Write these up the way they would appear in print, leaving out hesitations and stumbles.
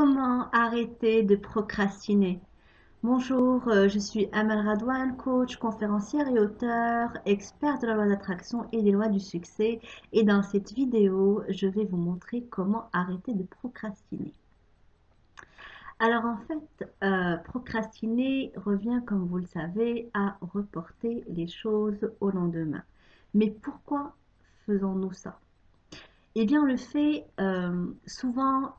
Comment arrêter de procrastiner? Bonjour, je suis Amal Radouane, coach, conférencière et auteure, experte de la loi d'attraction et des lois du succès. Et dans cette vidéo, je vais vous montrer comment arrêter de procrastiner. Alors en fait, procrastiner revient, comme vous le savez, à reporter les choses au lendemain. Mais pourquoi faisons-nous ça? Eh bien, on le fait souvent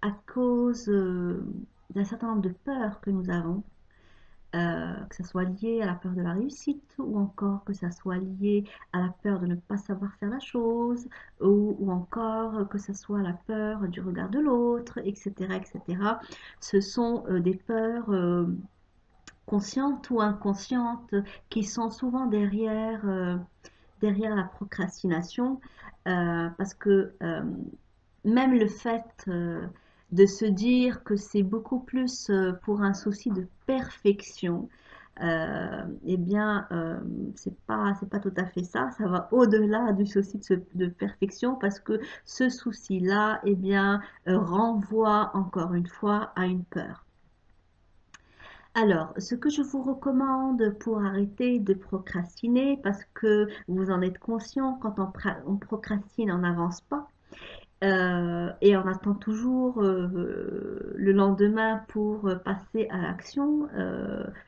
à cause d'un certain nombre de peurs que nous avons, que ce soit lié à la peur de la réussite ou encore que ça soit lié à la peur de ne pas savoir faire la chose ou encore que ce soit la peur du regard de l'autre, etc., etc. Ce sont des peurs conscientes ou inconscientes qui sont souvent derrière la procrastination, parce que même le fait de se dire que c'est beaucoup plus pour un souci de perfection, eh bien, c'est pas tout à fait ça. Ça va au-delà du souci de perfection parce que ce souci-là, eh bien, renvoie encore une fois à une peur. Alors, ce que je vous recommande pour arrêter de procrastiner, parce que vous en êtes conscient, quand on procrastine, on n'avance pas. Et on attend toujours le lendemain pour passer à l'action.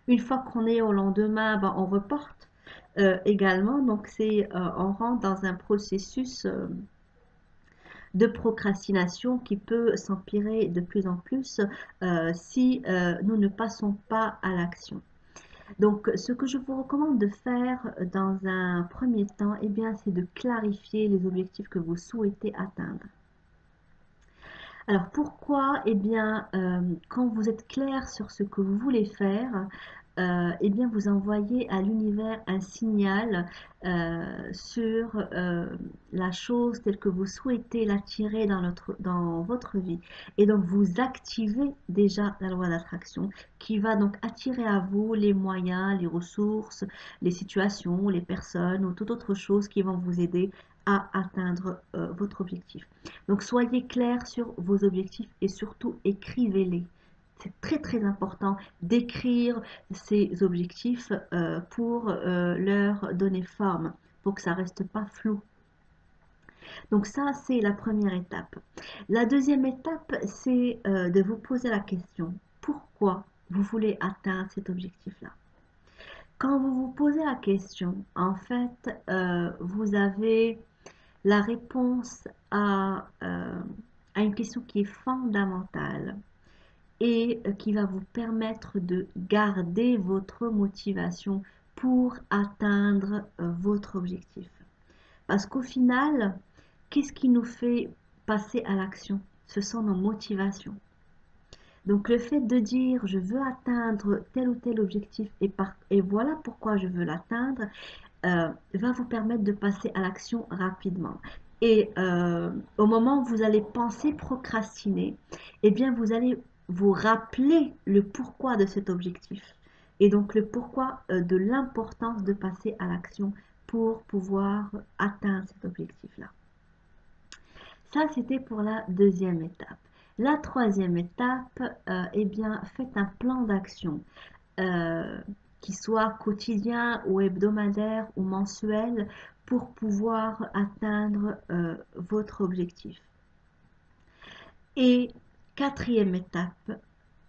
Une fois qu'on est au lendemain, ben, on reporte également. Donc, on rentre dans un processus de procrastination qui peut s'empirer de plus en plus si nous ne passons pas à l'action. Donc, ce que je vous recommande de faire dans un premier temps, eh bien, c'est de clarifier les objectifs que vous souhaitez atteindre. Alors pourquoi? Eh bien, quand vous êtes clair sur ce que vous voulez faire, eh bien, vous envoyez à l'univers un signal sur la chose telle que vous souhaitez l'attirer dans votre vie. Et donc, vous activez déjà la loi d'attraction qui va donc attirer à vous les moyens, les ressources, les situations, les personnes ou toute autre chose qui vont vous aider à atteindre votre objectif. Donc soyez clair sur vos objectifs et surtout écrivez-les. C'est très très important d'écrire ces objectifs pour leur donner forme, pour que ça reste pas flou. Donc ça, c'est la première étape. La deuxième étape, c'est de vous poser la question, pourquoi vous voulez atteindre cet objectif-là? Quand vous vous posez la question, en fait, vous avez la réponse à une question qui est fondamentale et qui va vous permettre de garder votre motivation pour atteindre votre objectif. Parce qu'au final, qu'est-ce qui nous fait passer à l'action? Ce sont nos motivations. Donc le fait de dire je veux atteindre tel ou tel objectif et voilà pourquoi je veux l'atteindre, va vous permettre de passer à l'action rapidement. Et au moment où vous allez penser procrastiner, eh bien vous allez vous rappeler le pourquoi de cet objectif. Et donc le pourquoi de l'importance de passer à l'action pour pouvoir atteindre cet objectif-là. Ça, c'était pour la deuxième étape. La troisième étape, eh bien, faites un plan d'action. Euh, qui soit quotidien ou hebdomadaire ou mensuel pour pouvoir atteindre votre objectif. Et quatrième étape,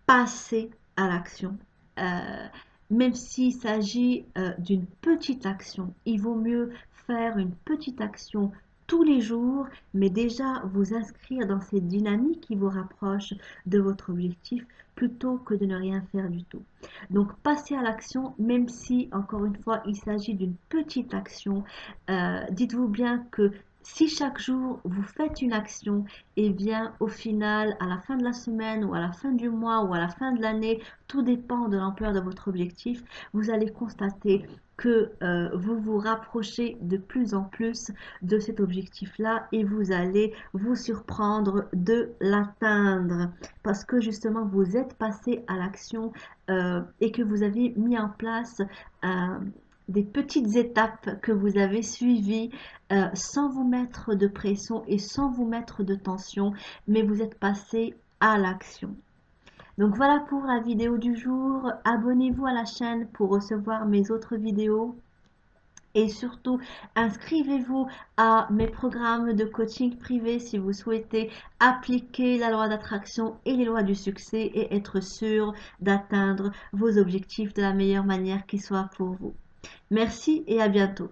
passer à l'action. Euh, Même s'il s'agit d'une petite action, il vaut mieux faire une petite action tous les jours, mais déjà vous inscrire dans cette dynamique qui vous rapproche de votre objectif plutôt que de ne rien faire du tout. Donc passez à l'action, même si encore une fois il s'agit d'une petite action, dites-vous bien que si chaque jour vous faites une action, et bien au final, à la fin de la semaine ou à la fin du mois ou à la fin de l'année, tout dépend de l'ampleur de votre objectif, vous allez constater que vous vous rapprochez de plus en plus de cet objectif-là et vous allez vous surprendre de l'atteindre parce que justement vous êtes passé à l'action et que vous avez mis en place des petites étapes que vous avez suivies sans vous mettre de pression et sans vous mettre de tension, mais vous êtes passé à l'action. Donc voilà pour la vidéo du jour. Abonnez-vous à la chaîne pour recevoir mes autres vidéos. Et surtout, inscrivez-vous à mes programmes de coaching privé si vous souhaitez appliquer la loi d'attraction et les lois du succès et être sûr d'atteindre vos objectifs de la meilleure manière qui soit pour vous. Merci et à bientôt.